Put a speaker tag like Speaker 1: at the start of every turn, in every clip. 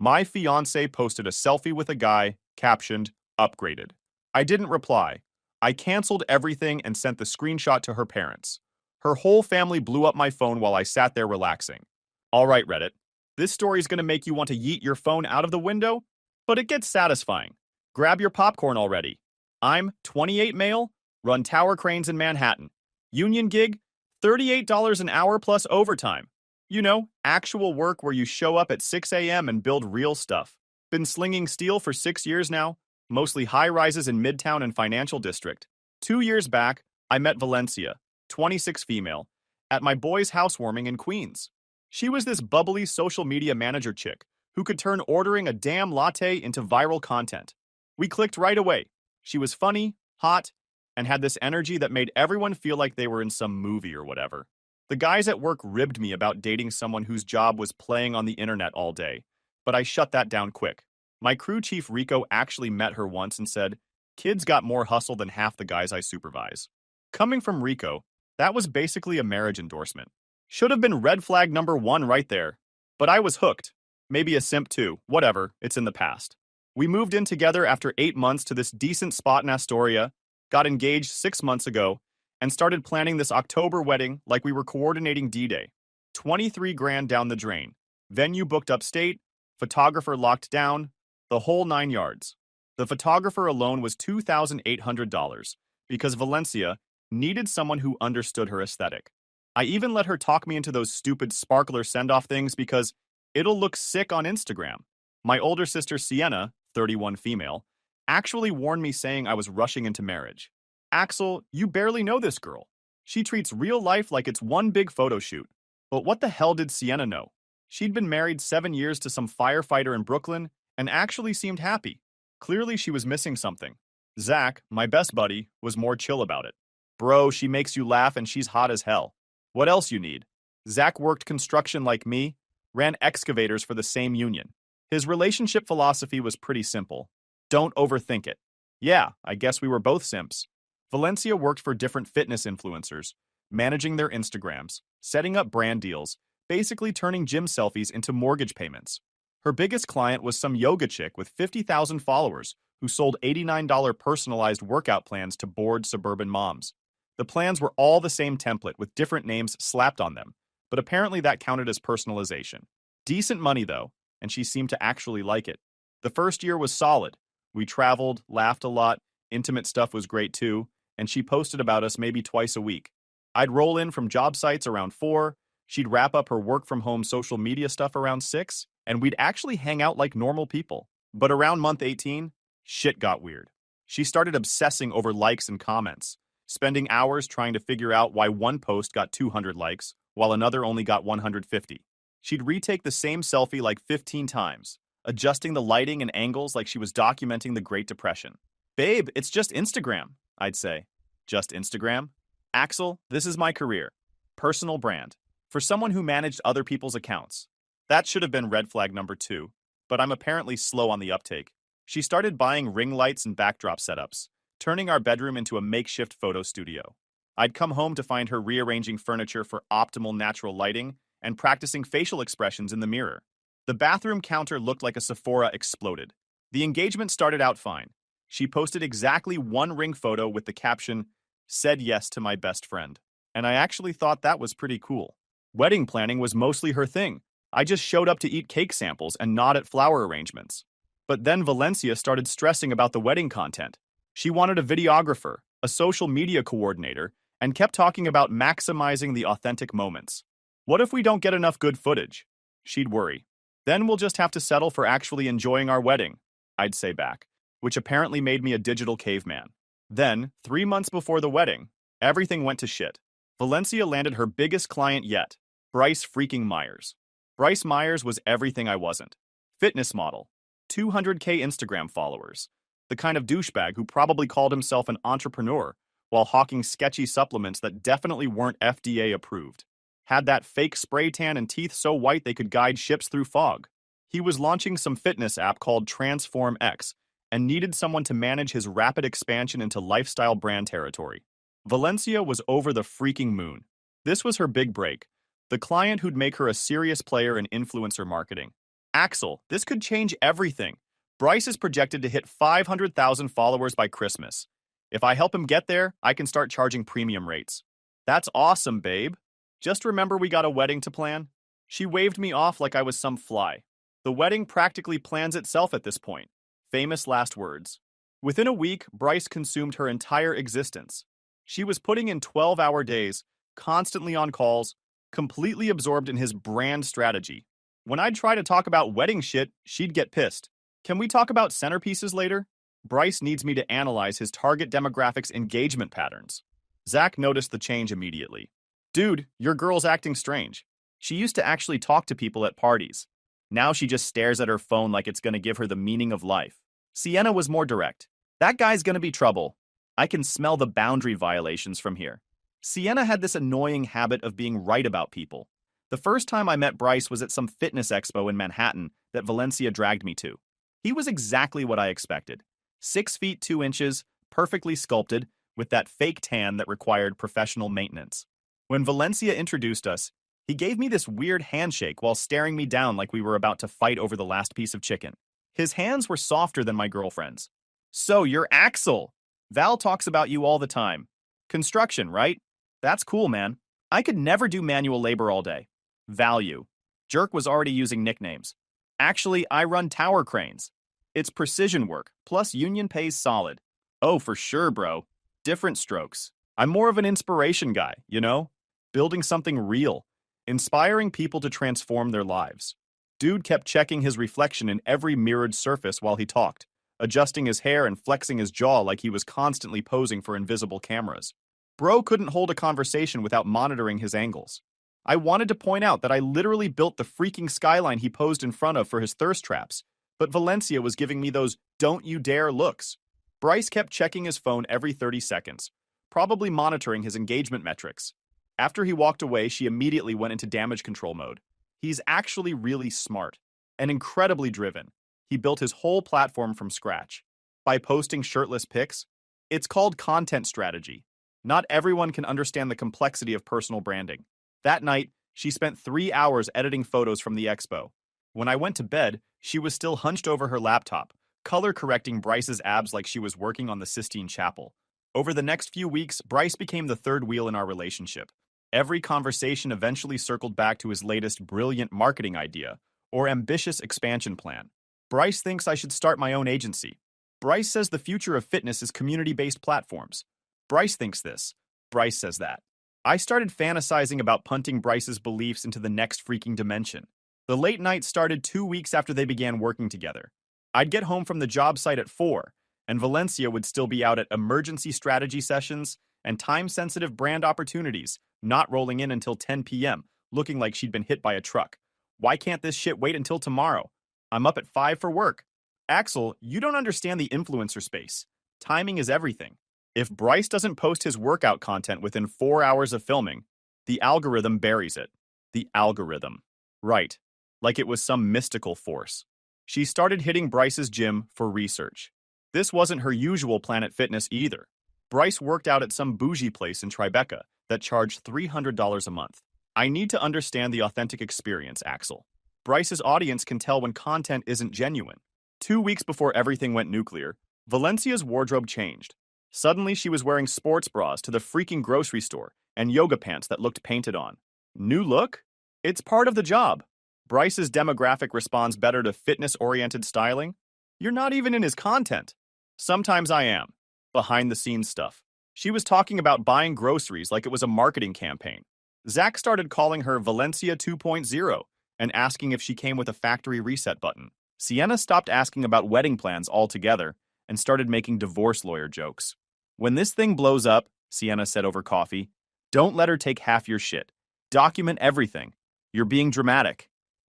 Speaker 1: My fiancé posted a selfie with a guy, captioned, upgraded. I didn't reply. I canceled everything and sent the screenshot to her parents. Her whole family blew up my phone while I sat there relaxing. All right, Reddit. This story's gonna make you want to yeet your phone out of the window, but it gets satisfying. Grab your popcorn already. I'm 28 male, run tower cranes in Manhattan. Union gig, $38 an hour plus overtime. You know, actual work where you show up at 6 a.m. and build real stuff. Been slinging steel for 6 years now, mostly high-rises in Midtown and Financial District. 2 years back, I met Valencia, 26 female, at my boy's housewarming in Queens. She was this bubbly social media manager chick who could turn ordering a damn latte into viral content. We clicked right away. She was funny, hot, and had this energy that made everyone feel like they were in some movie or whatever. The guys at work ribbed me about dating someone whose job was playing on the internet all day, but I shut that down quick. My crew chief Rico actually met her once and said, "Kids got more hustle than half the guys I supervise." Coming from Rico, that was basically a marriage endorsement. Should have been red flag number 1 right there. But I was hooked. Maybe a simp too, whatever, it's in the past. We moved in together after 8 months to this decent spot in Astoria, got engaged 6 months ago, and started planning this October wedding like we were coordinating D-Day. 23 grand down the drain. Venue booked upstate, photographer locked down, the whole 9 yards. The photographer alone was $2,800 because Valencia needed someone who understood her aesthetic. I even let her talk me into those stupid sparkler send-off things because it'll look sick on Instagram. My older sister Sienna, 31 female, actually warned me saying I was rushing into marriage. Axel, you barely know this girl. She treats real life like it's one big photo shoot. But what the hell did Sienna know? She'd been married 7 years to some firefighter in Brooklyn and actually seemed happy. Clearly she was missing something. Zach, my best buddy, was more chill about it. Bro, she makes you laugh and she's hot as hell. What else you need? Zach worked construction like me, ran excavators for the same union. His relationship philosophy was pretty simple. Don't overthink it. Yeah, I guess we were both simps. Valencia worked for different fitness influencers, managing their Instagrams, setting up brand deals, basically turning gym selfies into mortgage payments. Her biggest client was some yoga chick with 50,000 followers who sold $89 personalized workout plans to bored suburban moms. The plans were all the same template with different names slapped on them, but apparently that counted as personalization. Decent money though, and she seemed to actually like it. The first year was solid. We traveled, laughed a lot, intimate stuff was great too, and she posted about us maybe twice a week. I'd roll in from job sites around 4, she'd wrap up her work-from-home social media stuff around 6, and we'd actually hang out like normal people. But around month 18, shit got weird. She started obsessing over likes and comments, spending hours trying to figure out why one post got 200 likes, while another only got 150. She'd retake the same selfie like 15 times, adjusting the lighting and angles like she was documenting the Great Depression. Babe, it's just Instagram, I'd say. Just Instagram? Axel, this is my career. Personal brand. For someone who managed other people's accounts. That should have been red flag number 2, but I'm apparently slow on the uptake. She started buying ring lights and backdrop setups, turning our bedroom into a makeshift photo studio. I'd come home to find her rearranging furniture for optimal natural lighting and practicing facial expressions in the mirror. The bathroom counter looked like a Sephora exploded. The engagement started out fine. She posted exactly one ring photo with the caption, "Said yes to my best friend." And I actually thought that was pretty cool. Wedding planning was mostly her thing. I just showed up to eat cake samples and nod at flower arrangements. But then Valencia started stressing about the wedding content. She wanted a videographer, a social media coordinator, and kept talking about maximizing the authentic moments. What if we don't get enough good footage? She'd worry. Then we'll just have to settle for actually enjoying our wedding, I'd say back, which apparently made me a digital caveman. Then, 3 months before the wedding, everything went to shit. Valencia landed her biggest client yet, Bryce freaking Myers. Bryce Myers was everything I wasn't. Fitness model, 200K Instagram followers, the kind of douchebag who probably called himself an entrepreneur while hawking sketchy supplements that definitely weren't FDA approved. Had that fake spray tan and teeth so white they could guide ships through fog. He was launching some fitness app called Transform X and needed someone to manage his rapid expansion into lifestyle brand territory. Valencia was over the freaking moon. This was her big break, the client who'd make her a serious player in influencer marketing. Axel, this could change everything. Bryce is projected to hit 500,000 followers by Christmas. If I help him get there, I can start charging premium rates. That's awesome, babe. Just remember we got a wedding to plan? She waved me off like I was some fly. The wedding practically plans itself at this point. Famous last words. Within a week, Bryce consumed her entire existence. She was putting in 12-hour days, constantly on calls, completely absorbed in his brand strategy. When I'd try to talk about wedding shit, she'd get pissed. Can we talk about centerpieces later? Bryce needs me to analyze his target demographic's engagement patterns. Zach noticed the change immediately. Dude, your girl's acting strange. She used to actually talk to people at parties. Now she just stares at her phone like it's going to give her the meaning of life. Sienna was more direct. That guy's going to be trouble. I can smell the boundary violations from here. Sienna had this annoying habit of being right about people. The first time I met Bryce was at some fitness expo in Manhattan that Valencia dragged me to. He was exactly what I expected. 6 feet 2 inches, perfectly sculpted, with that fake tan that required professional maintenance. When Valencia introduced us, he gave me this weird handshake while staring me down like we were about to fight over the last piece of chicken. His hands were softer than my girlfriend's. So you're Axel. Val talks about you all the time. Construction, right? That's cool, man. I could never do manual labor all day. Value. Jerk was already using nicknames. Actually, I run tower cranes. It's precision work, plus union pays solid. Oh, for sure, bro. Different strokes. I'm more of an inspiration guy, you know? Building something real. Inspiring people to transform their lives. Dude kept checking his reflection in every mirrored surface while he talked, adjusting his hair and flexing his jaw like he was constantly posing for invisible cameras. Bro couldn't hold a conversation without monitoring his angles. I wanted to point out that I literally built the freaking skyline he posed in front of for his thirst traps, but Valencia was giving me those don't you dare looks. Bryce kept checking his phone every 30 seconds, probably monitoring his engagement metrics. After he walked away, she immediately went into damage control mode. He's actually really smart and incredibly driven. He built his whole platform from scratch. By posting shirtless pics, it's called content strategy. Not everyone can understand the complexity of personal branding. That night, she spent 3 hours editing photos from the expo. When I went to bed, she was still hunched over her laptop, color-correcting Bryce's abs like she was working on the Sistine Chapel. Over the next few weeks, Bryce became the third wheel in our relationship. Every conversation eventually circled back to his latest brilliant marketing idea or ambitious expansion plan. Bryce thinks I should start my own agency. Bryce says the future of fitness is community-based platforms. Bryce thinks this. Bryce says that. I started fantasizing about punting Bryce's beliefs into the next freaking dimension. The late night started 2 weeks after they began working together. I'd get home from the job site at 4, and Valencia would still be out at emergency strategy sessions and time-sensitive brand opportunities, not rolling in until 10 p.m., looking like she'd been hit by a truck. Why can't this shit wait until tomorrow? I'm up at 5 for work. Axel, you don't understand the influencer space. Timing is everything. If Bryce doesn't post his workout content within 4 hours of filming, the algorithm buries it. The algorithm. Right. Like it was some mystical force. She started hitting Bryce's gym for research. This wasn't her usual Planet Fitness either. Bryce worked out at some bougie place in Tribeca that charged $300 a month. I need to understand the authentic experience, Axel. Bryce's audience can tell when content isn't genuine. 2 weeks before everything went nuclear, Valencia's wardrobe changed. Suddenly, she was wearing sports bras to the freaking grocery store and yoga pants that looked painted on. New look? It's part of the job. Bryce's demographic responds better to fitness-oriented styling. You're not even in his content. Sometimes I am. Behind-the-scenes stuff. She was talking about buying groceries like it was a marketing campaign. Zach started calling her Valencia 2.0 and asking if she came with a factory reset button. Sienna stopped asking about wedding plans altogether and started making divorce lawyer jokes. When this thing blows up, Sienna said over coffee, don't let her take half your shit. Document everything. You're being dramatic.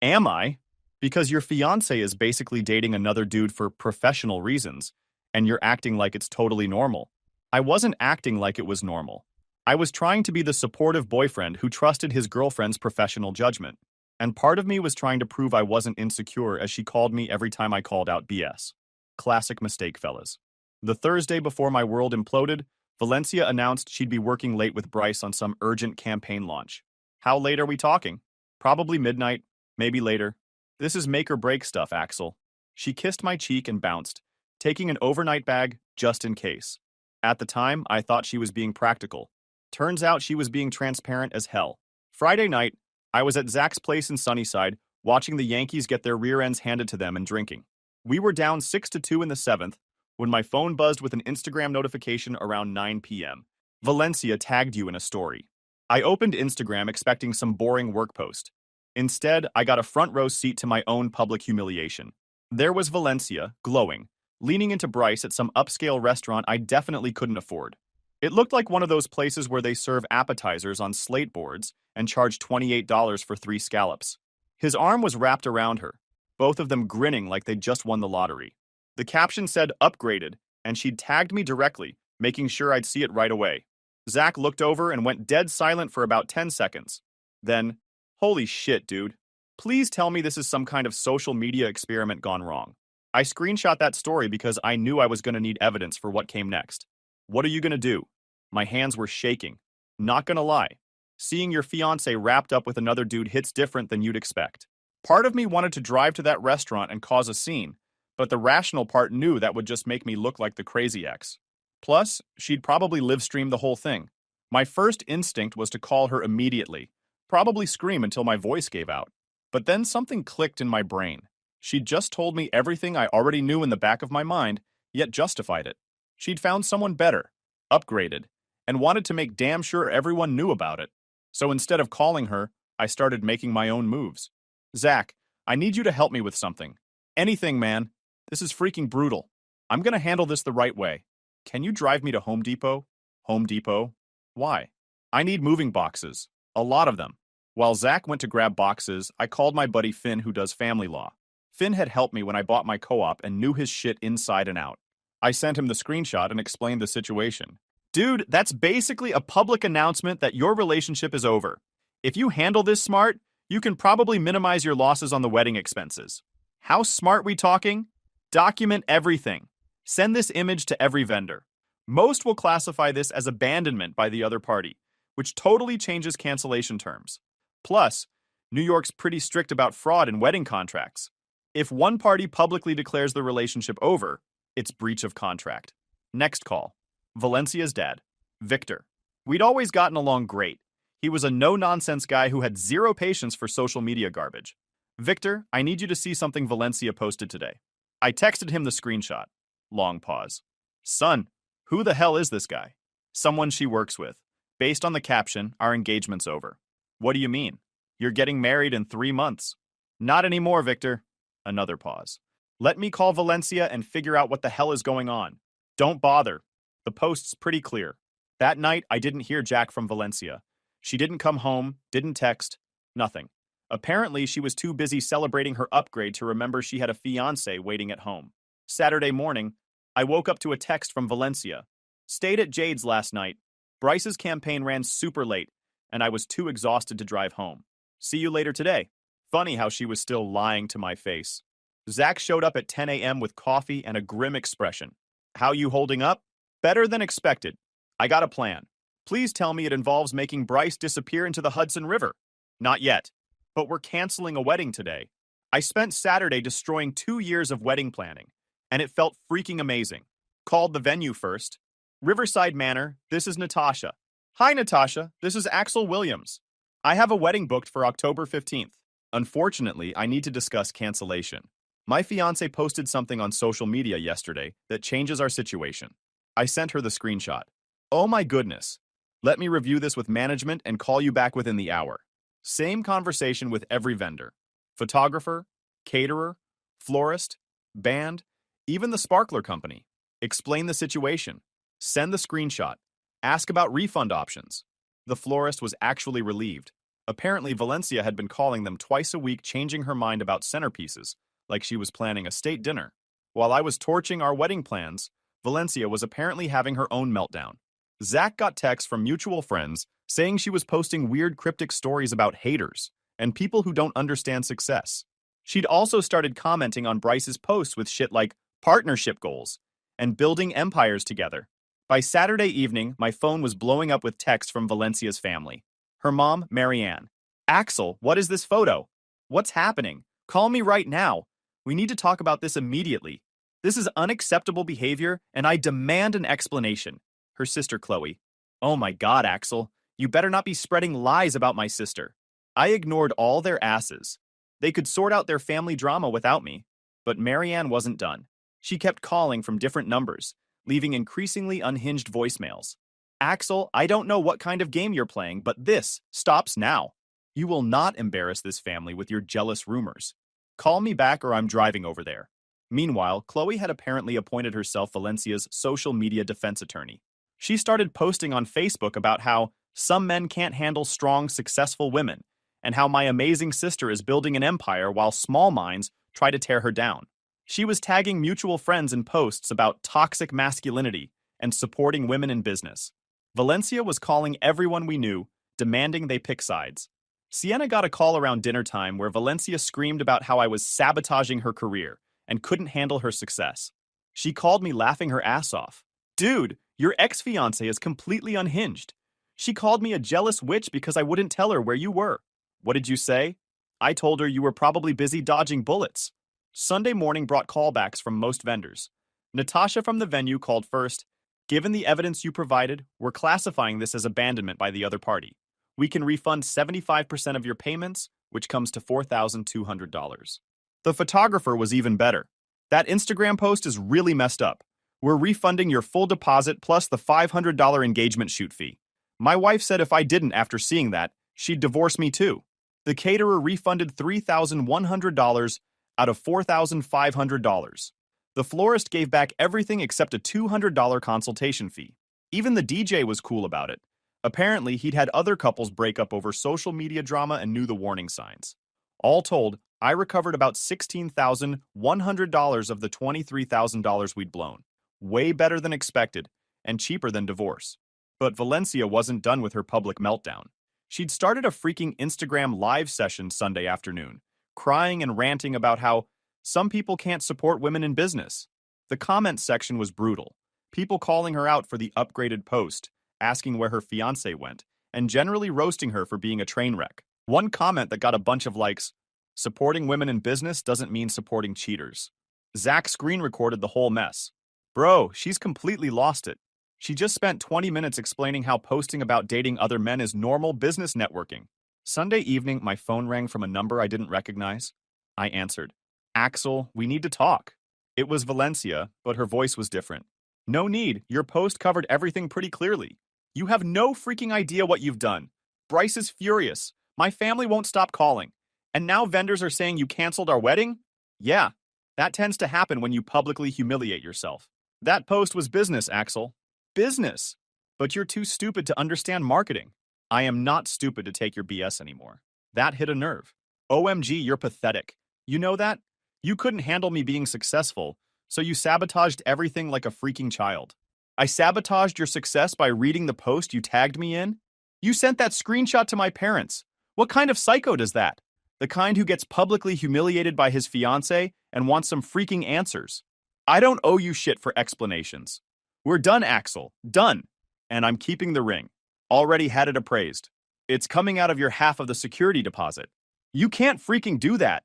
Speaker 1: Am I? Because your fiancé is basically dating another dude for professional reasons, and you're acting like it's totally normal. I wasn't acting like it was normal. I was trying to be the supportive boyfriend who trusted his girlfriend's professional judgment. And part of me was trying to prove I wasn't insecure as she called me every time I called out BS. Classic mistake, fellas. The Thursday before my world imploded, Valencia announced she'd be working late with Bryce on some urgent campaign launch. How late are we talking? Probably midnight, maybe later. This is make or break stuff, Axel. She kissed my cheek and bounced, taking an overnight bag just in case. At the time, I thought she was being practical. Turns out she was being transparent as hell. Friday night, I was at Zach's place in Sunnyside, watching the Yankees get their rear ends handed to them and drinking. We were down 6-2 in the seventh when my phone buzzed with an Instagram notification around 9 p.m. Valencia tagged you in a story. I opened Instagram expecting some boring work post. Instead, I got a front row seat to my own public humiliation. There was Valencia, glowing, leaning into Bryce at some upscale restaurant I definitely couldn't afford. It looked like one of those places where they serve appetizers on slate boards and charge $28 for 3 scallops. His arm was wrapped around her, both of them grinning like they'd just won the lottery. The caption said upgraded, and she'd tagged me directly, making sure I'd see it right away. Zach looked over and went dead silent for about 10 seconds. Then, holy shit, dude. Please tell me this is some kind of social media experiment gone wrong. I screenshot that story because I knew I was going to need evidence for what came next. What are you going to do? My hands were shaking. Not gonna lie. Seeing your fiancé wrapped up with another dude hits different than you'd expect. Part of me wanted to drive to that restaurant and cause a scene, but the rational part knew that would just make me look like the crazy ex. Plus, she'd probably live stream the whole thing. My first instinct was to call her immediately, probably scream until my voice gave out. But then something clicked in my brain. She'd just told me everything I already knew in the back of my mind, yet justified it. She'd found someone better, upgraded, and wanted to make damn sure everyone knew about it. So instead of calling her, I started making my own moves. Zach, I need you to help me with something. Anything, man. This is freaking brutal. I'm gonna handle this the right way. Can you drive me to Home Depot? Home Depot? Why? I need moving boxes. A lot of them. While Zach went to grab boxes, I called my buddy Finn who does family law. Finn had helped me when I bought my co-op and knew his shit inside and out. I sent him the screenshot and explained the situation. Dude, that's basically a public announcement that your relationship is over. If you handle this smart, you can probably minimize your losses on the wedding expenses. How smart we talking? Document everything. Send this image to every vendor. Most will classify this as abandonment by the other party, which totally changes cancellation terms. Plus, New York's pretty strict about fraud in wedding contracts. If one party publicly declares the relationship over, it's breach of contract. Next call. Valencia's dad, Victor. We'd always gotten along great. He was a no-nonsense guy who had zero patience for social media garbage. Victor, I need you to see something Valencia posted today. I texted him the screenshot. Long pause. Son, who the hell is this guy? Someone she works with. Based on the caption, our engagement's over. What do you mean? You're getting married in 3 months. Not anymore, Victor. Another pause. Let me call Valencia and figure out what the hell is going on. Don't bother. The post's pretty clear. That night, I didn't hear Jack from Valencia. She didn't come home, didn't text, nothing. Apparently, she was too busy celebrating her upgrade to remember she had a fiancé waiting at home. Saturday morning, I woke up to a text from Valencia. Stayed at Jade's last night. Bryce's campaign ran super late, and I was too exhausted to drive home. See you later today. Funny how she was still lying to my face. Zach showed up at 10 a.m. with coffee and a grim expression. How you holding up? Better than expected. I got a plan. Please tell me it involves making Bryce disappear into the Hudson River. Not yet. But we're canceling a wedding today. I spent Saturday destroying 2 years of wedding planning, and it felt freaking amazing. Called the venue first. Riverside Manor, this is Natasha. Hi, Natasha. This is Axel Williams. I have a wedding booked for October 15th. Unfortunately, I need to discuss cancellation. My fiancé posted something on social media yesterday that changes our situation. I sent her the screenshot. Oh my goodness. Let me review this with management and call you back within the hour. Same conversation with every vendor. Photographer, caterer, florist, band, even the sparkler company. Explain the situation. Send the screenshot. Ask about refund options. The florist was actually relieved. Apparently, Valencia had been calling them twice a week, changing her mind about centerpieces, like she was planning a state dinner. While I was torching our wedding plans, Valencia was apparently having her own meltdown. Zach got texts from mutual friends saying she was posting weird cryptic stories about haters and people who don't understand success. She'd also started commenting on Bryce's posts with shit like partnership goals and building empires together. By Saturday evening, my phone was blowing up with texts from Valencia's family. Her mom, Marianne. Axel, what is this photo? What's happening?
Speaker 2: Call me right now. We need to talk about this immediately. This is unacceptable behavior, and I demand an explanation. Her sister Qley. Oh my God, Axel. You better not be spreading lies about my sister. I ignored all their asses. They could sort out their family drama without me. But Marianne wasn't done. She kept calling from different numbers, leaving increasingly unhinged voicemails. Axel, I don't know what kind of game you're playing, but this stops now. You will not embarrass this family with your jealous rumors. Call me back or I'm driving over there. Meanwhile, Qley had apparently appointed herself Valencia's social media defense attorney. She started posting on Facebook about how some men can't handle strong, successful women, and how my amazing sister is building an empire while small minds try to tear her down. She was tagging mutual friends in posts about toxic masculinity and supporting women in business. Valencia was calling everyone we knew, demanding they pick sides. Sienna got a call around dinner time where Valencia screamed about how I was sabotaging her career and couldn't handle her success. She called me laughing her ass off. Dude, your ex-fiancée is completely unhinged. She called me a jealous witch because I wouldn't tell her where you were. What did you say? I told her you were probably busy dodging bullets. Sunday morning brought callbacks from most vendors. Natasha from the venue called first. Given the evidence you provided, we're classifying this as abandonment by the other party. We can refund 75% of your payments, which comes to $4,200. The photographer was even better. That Instagram post is really messed up. We're refunding your full deposit plus the $500 engagement shoot fee. My wife said if I didn't after seeing that, she'd divorce me too. The caterer refunded $3,100 out of $4,500. The florist gave back everything except a $200 consultation fee. Even the DJ was cool about it. Apparently, he'd had other couples break up over social media drama and knew the warning signs. All told, I recovered about $16,100 of the $23,000 we'd blown. Way better than expected, and cheaper than divorce. But Valencia wasn't done with her public meltdown. She'd started a freaking Instagram live session Sunday afternoon, crying and ranting about how some people can't support women in business. The comment section was brutal. People calling her out for the upgraded post, asking where her fiancé went, and generally roasting her for being a train wreck. One comment that got a bunch of likes: supporting women in business doesn't mean supporting cheaters. Zach screen recorded the whole mess. Bro, she's completely lost it. She just spent 20 minutes explaining how posting about dating other men is normal business networking. Sunday evening, my phone rang from a number I didn't recognize. I answered. Axel, we need to talk. It was Valencia, but her voice was different. No need, your post covered everything pretty clearly. You have no freaking idea what you've done. Bryce is furious. My family won't stop calling. And now vendors are saying you canceled our wedding? Yeah, that tends to happen when you publicly humiliate yourself. That post was business, Axel. Business. But you're too stupid to understand marketing. I am not stupid to take your BS anymore. That hit a nerve. OMG, you're pathetic. You know that? You couldn't handle me being successful, so you sabotaged everything like a freaking child. I sabotaged your success by reading the post you tagged me in? You sent that screenshot to my parents. What kind of psycho does that? The kind who gets publicly humiliated by his fiancé and wants some freaking answers. I don't owe you shit for explanations. We're done, Axel. Done. And I'm keeping the ring. Already had it appraised. It's coming out of your half of the security deposit. You can't freaking do that.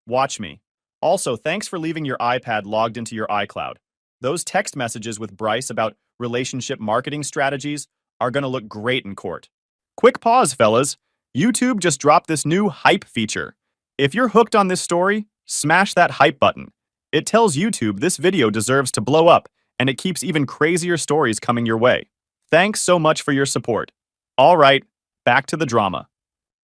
Speaker 2: Watch me. Also, thanks for leaving your iPad logged into your iCloud. Those text messages with Bryce about relationship marketing strategies are gonna look great in court. Quick pause, fellas. YouTube just dropped this new hype feature. If you're hooked on this story, smash that hype button. It tells YouTube this video deserves to blow up, and it keeps even crazier stories coming your way. Thanks so much for your support. All right, back to the drama.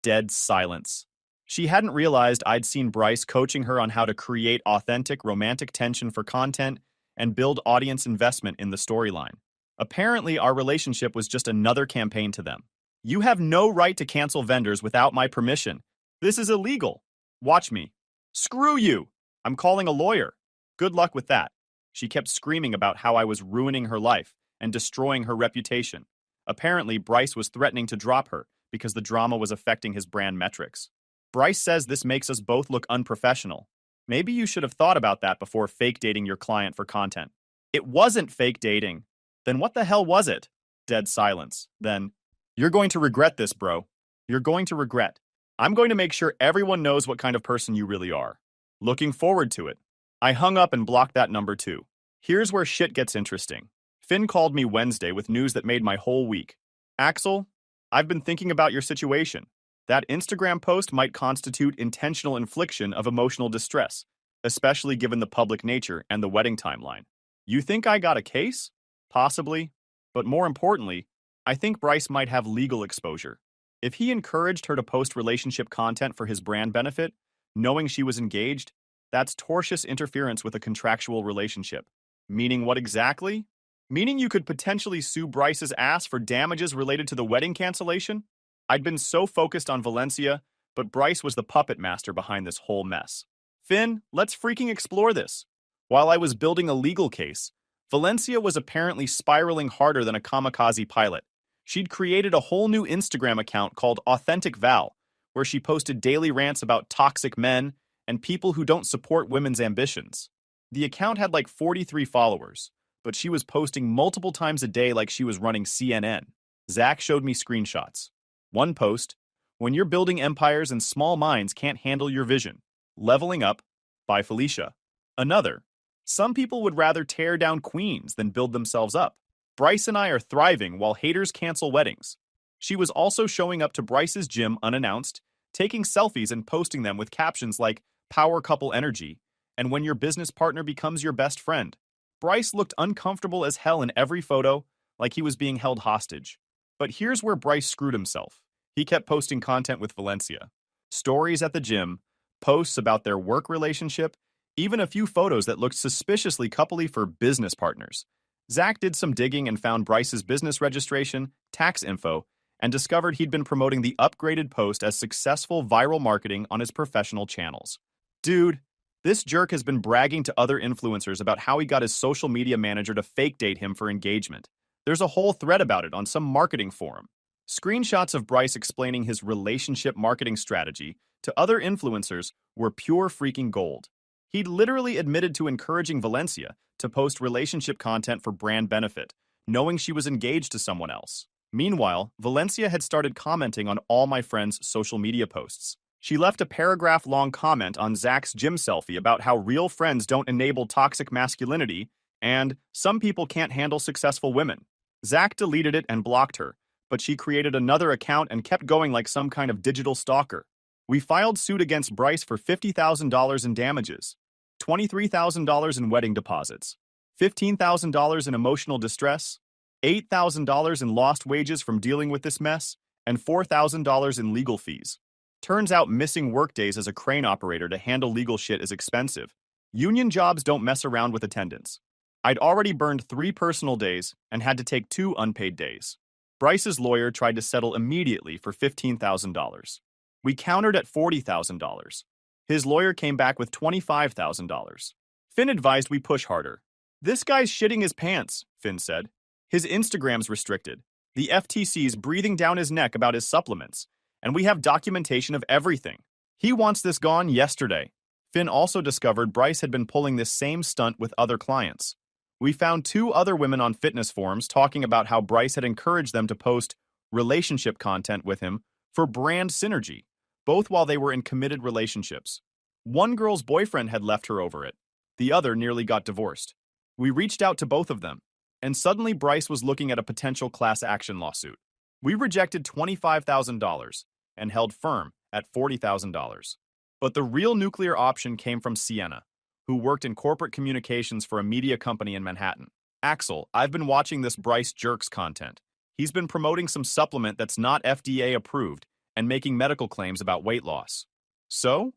Speaker 2: Dead silence. She hadn't realized I'd seen Bryce coaching her on how to create authentic romantic tension for content and build audience investment in the storyline. Apparently, our relationship was just another campaign to them. You have no right to cancel vendors without my permission. This is illegal. Watch me. Screw you. I'm calling a lawyer. Good luck with that. She kept screaming about how I was ruining her life and destroying her reputation. Apparently, Bryce was threatening to drop her because the drama was affecting his brand metrics. Bryce says this makes us both look unprofessional. Maybe you should have thought about that before fake dating your client for content. It wasn't fake dating. Then what the hell was it? Dead silence. Then, you're going to regret this, bro. You're going to regret. I'm going to make sure everyone knows what kind of person you really are. Looking forward to it. I hung up and blocked that number too. Here's where shit gets interesting. Finn called me Wednesday with news that made my whole week. Axel, I've been thinking about your situation. That Instagram post might constitute intentional infliction of emotional distress, especially given the public nature and the wedding timeline. You think I got a case? Possibly. But more importantly, I think Bryce might have legal exposure. If he encouraged her to post relationship content for his brand benefit, knowing she was engaged, that's tortious interference with a contractual relationship. Meaning what exactly? Meaning you could potentially sue Bryce's ass for damages related to the wedding cancellation? I'd been so focused on Valencia, but Bryce was the puppet master behind this whole mess. Finn, let's freaking explore this. While I was building a legal case, Valencia was apparently spiraling harder than a kamikaze pilot. She'd created a whole new Instagram account called Authentic Val, where she posted daily rants about toxic men and people who don't support women's ambitions. The account had like 43 followers, but she was posting multiple times a day like she was running CNN. Zach showed me screenshots. One post, "When you're building empires and small minds can't handle your vision. Leveling up," by Felicia. Another, "Some people would rather tear down queens than build themselves up. Bryce and I are thriving while haters cancel weddings." She was also showing up to Bryce's gym unannounced, taking selfies and posting them with captions like "power couple energy" and "when your business partner becomes your best friend." Bryce looked uncomfortable as hell in every photo, like he was being held hostage. But here's where Bryce screwed himself. He kept posting content with Valencia. Stories at the gym, posts about their work relationship, even a few photos that looked suspiciously coupley for business partners. Zach did some digging and found Bryce's business registration, tax info, and discovered he'd been promoting the upgraded post as successful viral marketing on his professional channels. Dude, this jerk has been bragging to other influencers about how he got his social media manager to fake date him for engagement. There's a whole thread about it on some marketing forum. Screenshots of Bryce explaining his relationship marketing strategy to other influencers were pure freaking gold. He'd literally admitted to encouraging Valencia to post relationship content for brand benefit, knowing she was engaged to someone else. Meanwhile, Valencia had started commenting on all my friends' social media posts. She left a paragraph-long comment on Zach's gym selfie about how real friends don't enable toxic masculinity and some people can't handle successful women. Zach deleted it and blocked her, but she created another account and kept going like some kind of digital stalker. We filed suit against Bryce for $50,000 in damages, $23,000 in wedding deposits, $15,000 in emotional distress, $8,000 in lost wages from dealing with this mess, and $4,000 in legal fees. Turns out missing workdays as a crane operator to handle legal shit is expensive. Union jobs don't mess around with attendance. I'd already burned 3 personal days and had to take 2 unpaid days. Bryce's lawyer tried to settle immediately for $15,000. We countered at $40,000. His lawyer came back with $25,000. Finn advised we push harder. "This guy's shitting his pants," Finn said. "His Instagram's restricted. The FTC's breathing down his neck about his supplements, and we have documentation of everything. He wants this gone yesterday." Finn also discovered Bryce had been pulling this same stunt with other clients. We found 2 other women on fitness forums talking about how Bryce had encouraged them to post relationship content with him for brand synergy, both while they were in committed relationships. One girl's boyfriend had left her over it. The other nearly got divorced. We reached out to both of them, and suddenly Bryce was looking at a potential class action lawsuit. We rejected $25,000 and held firm at $40,000. But the real nuclear option came from Sienna, who worked in corporate communications for a media company in Manhattan. "Axel, I've been watching this Bryce jerk's content. He's been promoting some supplement that's not FDA approved and making medical claims about weight loss. So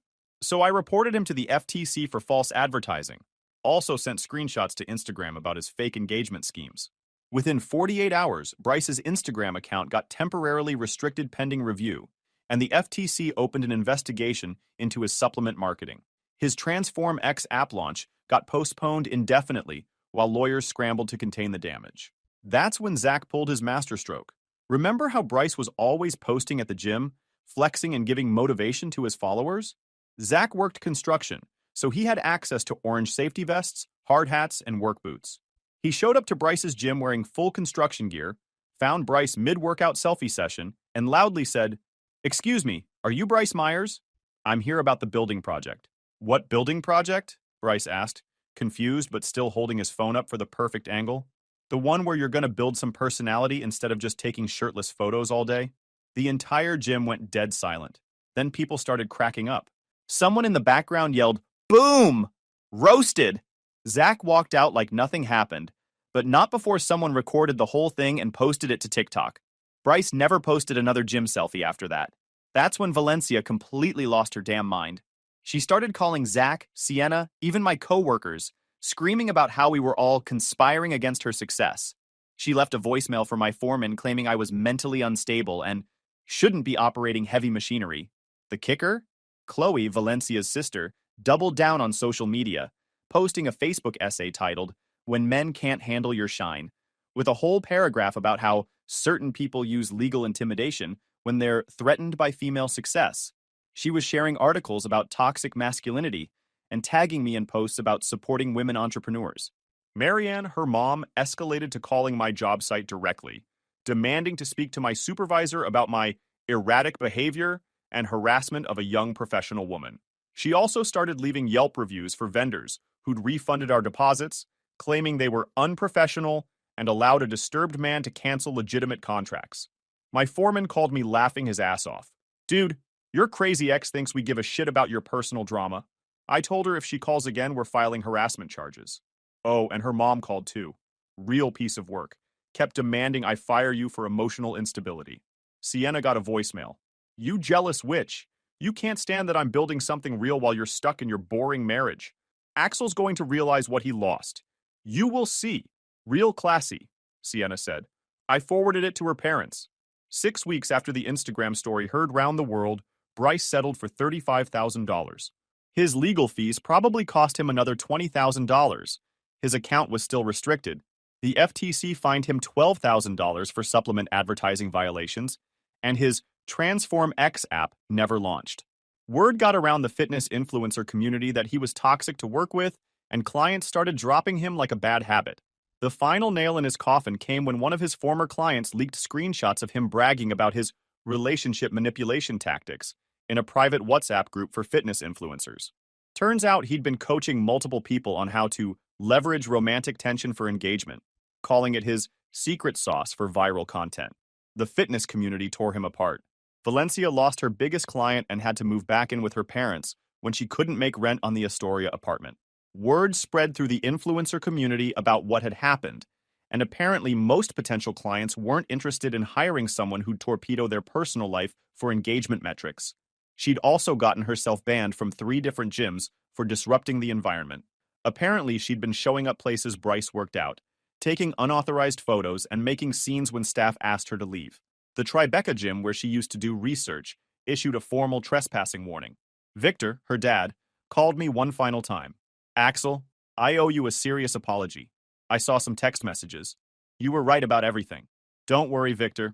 Speaker 2: I reported him to the FTC for false advertising. Also sent screenshots to Instagram about his fake engagement schemes. Within 48 hours, Bryce's Instagram account got temporarily restricted pending review, and the FTC opened an investigation into his supplement marketing. His Transform X app launch got postponed indefinitely while lawyers scrambled to contain the damage. That's when Zach pulled his masterstroke. Remember how Bryce was always posting at the gym, flexing and giving motivation to his followers? Zach worked construction, so he had access to orange safety vests, hard hats, and work boots. He showed up to Bryce's gym wearing full construction gear, found Bryce mid-workout selfie session, and loudly said, "Excuse me, Are you Bryce Myers? I'm here about the building project. What building project? Bryce asked, confused but still holding his phone up for the perfect angle. The one where you're going to build some personality instead of just taking shirtless photos all day? The entire gym went dead silent. Then people started cracking up. Someone in the background yelled, "Boom! Roasted!" Zach walked out like nothing happened, but not before someone recorded the whole thing and posted it to TikTok. Bryce never posted another gym selfie after that. That's when Valencia completely lost her damn mind. She started calling Zach, Sienna, even my coworkers, screaming about how we were all conspiring against her success. She left a voicemail for my foreman claiming I was mentally unstable and shouldn't be operating heavy machinery. The kicker? Qley, Valencia's sister, doubled down on social media, posting a Facebook essay titled, "When Men Can't Handle Your Shine," with a whole paragraph about how certain people use legal intimidation when they're threatened by female success. She was sharing articles about toxic masculinity and tagging me in posts about supporting women entrepreneurs.
Speaker 1: Marianne, her mom, escalated to calling my job site directly, demanding to speak to my supervisor about my erratic behavior and harassment of a young professional woman. She also started leaving Yelp reviews for vendors who'd refunded our deposits, claiming they were unprofessional and allowed a disturbed man to cancel legitimate contracts. My foreman called me laughing his ass off. "Dude, your crazy ex thinks we give a shit about your personal drama." I told her if she calls again, we're filing harassment charges. Oh, and her mom called too. Real piece of work. Kept demanding I fire you for emotional instability. Sienna got a voicemail. "You jealous witch. You can't stand that I'm building something real while you're stuck in your boring marriage. Axel's going to realize what he lost. You will see. Real classy," Sienna said. I forwarded it to her parents. 6 weeks after the Instagram story heard round the world, Bryce settled for $35,000. His legal fees probably cost him another $20,000. His account was still restricted. The FTC fined him $12,000 for supplement advertising violations, and his Transform X app never launched. Word got around the fitness influencer community that he was toxic to work with, and clients started dropping him like a bad habit. The final nail in his coffin came when one of his former clients leaked screenshots of him bragging about his relationship manipulation tactics in a private WhatsApp group for fitness influencers. Turns out he'd been coaching multiple people on how to leverage romantic tension for engagement, calling it his secret sauce for viral content. The fitness community tore him apart. Valencia lost her biggest client and had to move back in with her parents when she couldn't make rent on the Astoria apartment. Word spread through the influencer community about what had happened, and apparently most potential clients weren't interested in hiring someone who'd torpedo their personal life for engagement metrics. She'd also gotten herself banned from 3 different gyms for disrupting the environment. Apparently, she'd been showing up places Bryce worked out, taking unauthorized photos and making scenes when staff asked her to leave. The Tribeca gym, where she used to do research, issued a formal trespassing warning. Victor, her dad, called me one final time. "Axel, I owe you a serious apology. I saw some text messages. You were right about everything. Don't worry, Victor.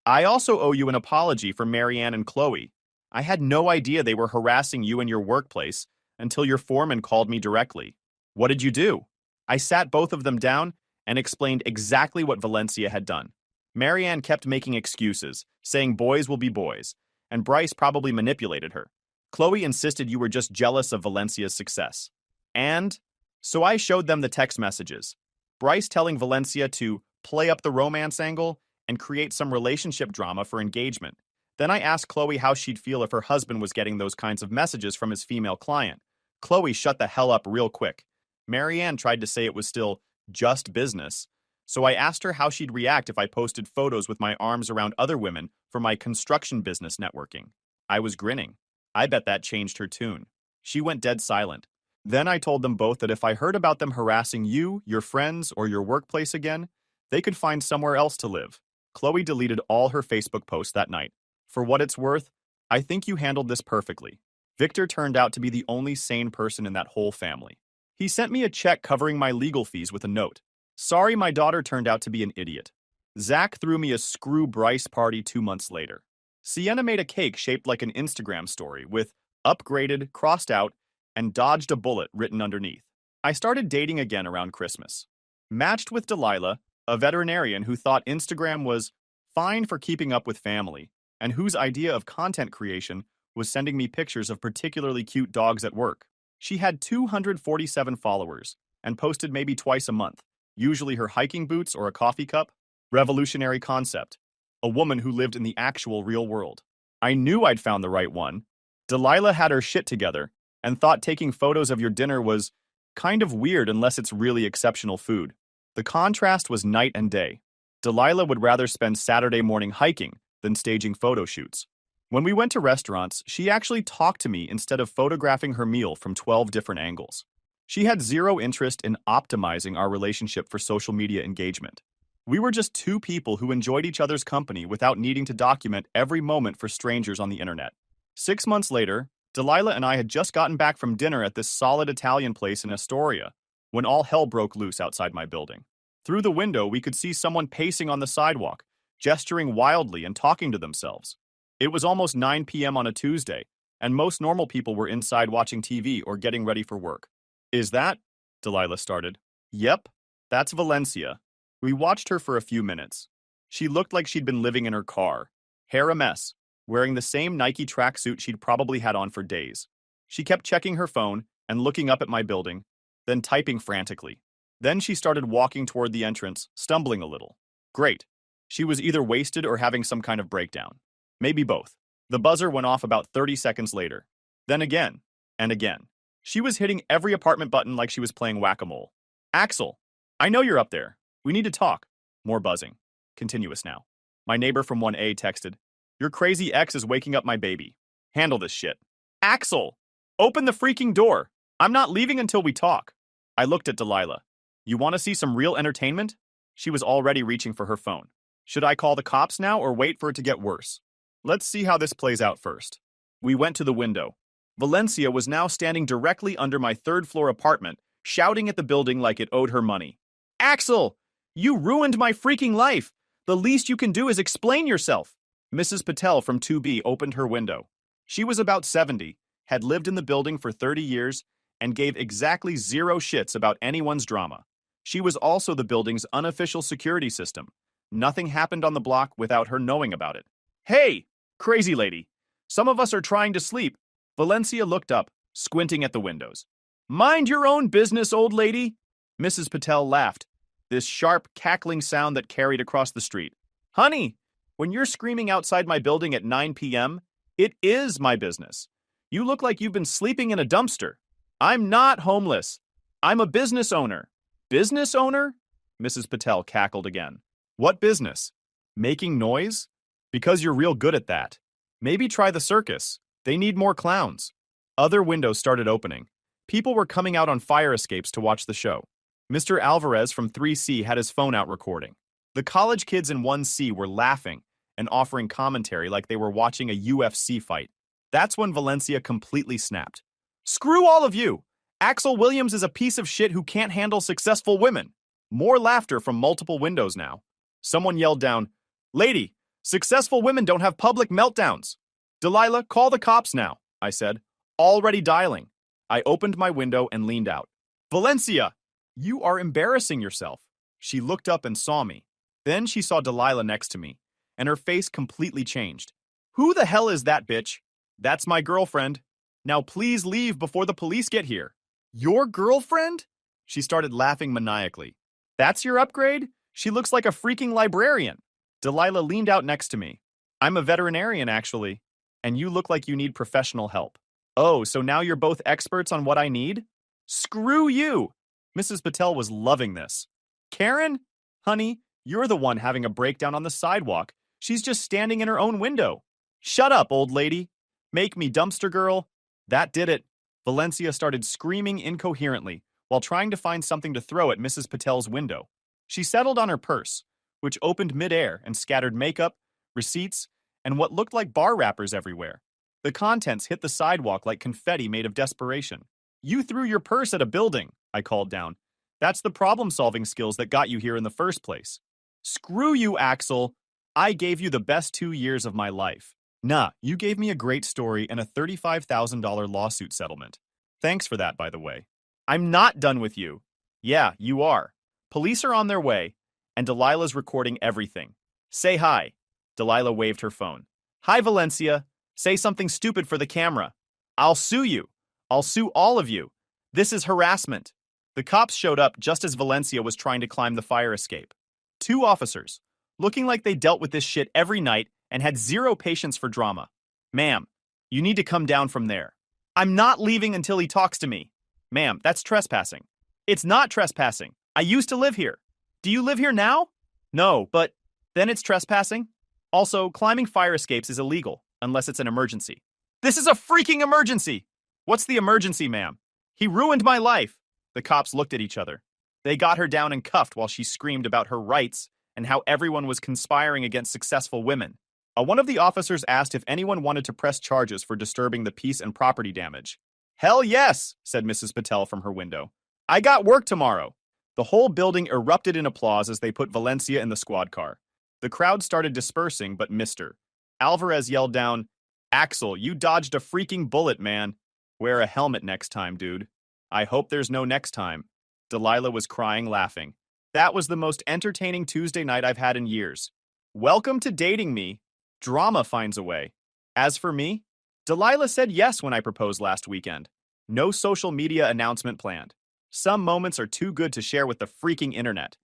Speaker 1: I also owe you an apology for Marianne and Qley. I had no idea they were harassing you in your workplace until your foreman called me directly. What did you do?" I sat both of them down and explained exactly what Valencia had done. Marianne kept making excuses, saying boys will be boys, and Bryce probably manipulated her. Qley insisted you were just jealous of Valencia's success. And so I showed them the text messages. Bryce telling Valencia to play up the romance angle and create some relationship drama for engagement. Then I asked Qley how she'd feel if her husband was getting those kinds of messages from his female client. Qley shut the hell up real quick. Marianne tried to say it was still just business, so I asked her how she'd react if I posted photos with my arms around other women for my construction business networking. I was grinning. I bet that changed her tune. She went dead silent. Then I told them both that if I heard about them harassing you, your friends, or your workplace again, they could find somewhere else to live. Qley deleted all her Facebook posts that night. For what it's worth, I think you handled this perfectly. Victor turned out to be the only sane person in that whole family. He sent me a check covering my legal fees with a note. Sorry my daughter turned out to be an idiot. Zach threw me a screw Bryce party 2 months later. Sienna made a cake shaped like an Instagram story with upgraded, crossed out, and dodged a bullet written underneath. I started dating again around Christmas. Matched with Delilah, a veterinarian who thought Instagram was fine for keeping up with family,
Speaker 2: and whose idea of content creation was sending me pictures of particularly cute dogs at work. She had 247 followers and posted maybe twice a month, usually her hiking boots or a coffee cup. Revolutionary concept. A woman who lived in the actual real world. I knew I'd found the right one. Delilah had her shit together and thought taking photos of your dinner was kind of weird unless it's really exceptional food. The contrast was night and day. Delilah would rather spend Saturday morning hiking than staging photo shoots. When we went to restaurants, she actually talked to me instead of photographing her meal from 12 different angles. She had zero interest in optimizing our relationship for social media engagement. We were just two people who enjoyed each other's company without needing to document every moment for strangers on the internet. 6 months later, Delilah and I had just gotten back from dinner at this solid Italian place in Astoria when all hell broke loose outside my building. Through the window, we could see someone pacing on the sidewalk, gesturing wildly and talking to themselves. It was almost 9 p.m. on a Tuesday, and most normal people were inside watching TV or getting ready for work. Is that? Delilah started. Yep, that's Valencia. We watched her for a few minutes. She looked like she'd been living in her car, hair a mess, wearing the same Nike tracksuit she'd probably had on for days. She kept checking her phone and looking up at my building, then typing frantically. Then she started walking toward the entrance, stumbling a little. Great. She was either wasted or having some kind of breakdown. Maybe both. The buzzer went off about 30 seconds later. Then again, and again. She was hitting every apartment button like she was playing whack-a-mole. Axel, I know you're up there. We need to talk. More buzzing. Continuous now. My neighbor from 1A texted, your crazy ex is waking up my baby. Handle this shit. Axel, open the freaking door. I'm not leaving until we talk. I looked at Delilah. You want to see some real entertainment? She was already reaching for her phone. Should I call the cops now or wait for it to get worse? Let's see how this plays out first. We went to the window. Valencia was now standing directly under my third-floor apartment, shouting at the building like it owed her money. Axel, you ruined my freaking life. The least you can do is explain yourself. Mrs. Patel from 2B opened her window. She was about 70, had lived in the building for 30 years, and gave exactly zero shits about anyone's drama. She was also the building's unofficial security system. Nothing happened on the block without her knowing about it. Hey, crazy lady. Some of us are trying to sleep. Valencia looked up, squinting at the windows. Mind your own business, old lady. Mrs. Patel laughed, this sharp, cackling sound that carried across the street. Honey, when you're screaming outside my building at 9 p.m., it is my business. You look like you've been sleeping in a dumpster. I'm not homeless. I'm a business owner. Business owner? Mrs. Patel cackled again. What business? Making noise? Because you're real good at that. Maybe try the circus. They need more clowns. Other windows started opening. People were coming out on fire escapes to watch the show. Mr. Alvarez from 3C had his phone out recording. The college kids in 1C were laughing and offering commentary like they were watching a UFC fight. That's when Valencia completely snapped. Screw all of you! Axel Williams is a piece of shit who can't handle successful women. More laughter from multiple windows now. Someone yelled down, Lady, successful women don't have public meltdowns. Delilah, call the cops now, I said. Already dialing. I opened my window and leaned out. Valencia, you are embarrassing yourself. She looked up and saw me. Then she saw Delilah next to me, and her face completely changed. Who the hell is that bitch? That's my girlfriend. Now please leave before the police get here. Your girlfriend? She started laughing maniacally. That's your upgrade? She looks like a freaking librarian. Delilah leaned out next to me. I'm a veterinarian, actually. And you look like you need professional help. Oh, so now you're both experts on what I need? Screw you! Mrs. Patel was loving this. Karen? Honey, you're the one having a breakdown on the sidewalk. She's just standing in her own window. Shut up, old lady. Make me dumpster girl. That did it. Valencia started screaming incoherently while trying to find something to throw at Mrs. Patel's window. She settled on her purse, which opened midair and scattered makeup, receipts, and what looked like bar wrappers everywhere. The contents hit the sidewalk like confetti made of desperation. You threw your purse at a building, I called down. That's the problem-solving skills that got you here in the first place. Screw you, Axel. I gave you the best 2 years of my life. Nah, you gave me a great story and a $35,000 lawsuit settlement. Thanks for that, by the way. I'm not done with you. Yeah, you are. Police are on their way, and Delilah's recording everything. Say hi. Delilah waved her phone. Hi, Valencia. Say something stupid for the camera. I'll sue you. I'll sue all of you. This is harassment. The cops showed up just as Valencia was trying to climb the fire escape. 2 officers, looking like they dealt with this shit every night and had zero patience for drama. Ma'am, you need to come down from there. I'm not leaving until he talks to me. Ma'am, that's trespassing. It's not trespassing. I used to live here. Do you live here now? No, but then it's trespassing? Also, climbing fire escapes is illegal, unless it's an emergency. This is a freaking emergency! What's the emergency, ma'am? He ruined my life! The cops looked at each other. They got her down and cuffed while she screamed about her rights and how everyone was conspiring against successful women. One of the officers asked if anyone wanted to press charges for disturbing the peace and property damage. Hell yes, said Mrs. Patel from her window. I got work tomorrow. The whole building erupted in applause as they put Valencia in the squad car. The crowd started dispersing, but Mr. Alvarez yelled down, Axel, you dodged a freaking bullet, man. Wear a helmet next time, dude. I hope there's no next time. Delilah was crying, laughing. That was the most entertaining Tuesday night I've had in years. Welcome to dating me. Drama finds a way. As for me, Delilah said yes when I proposed last weekend. No social media announcement planned. Some moments are too good to share with the freaking internet.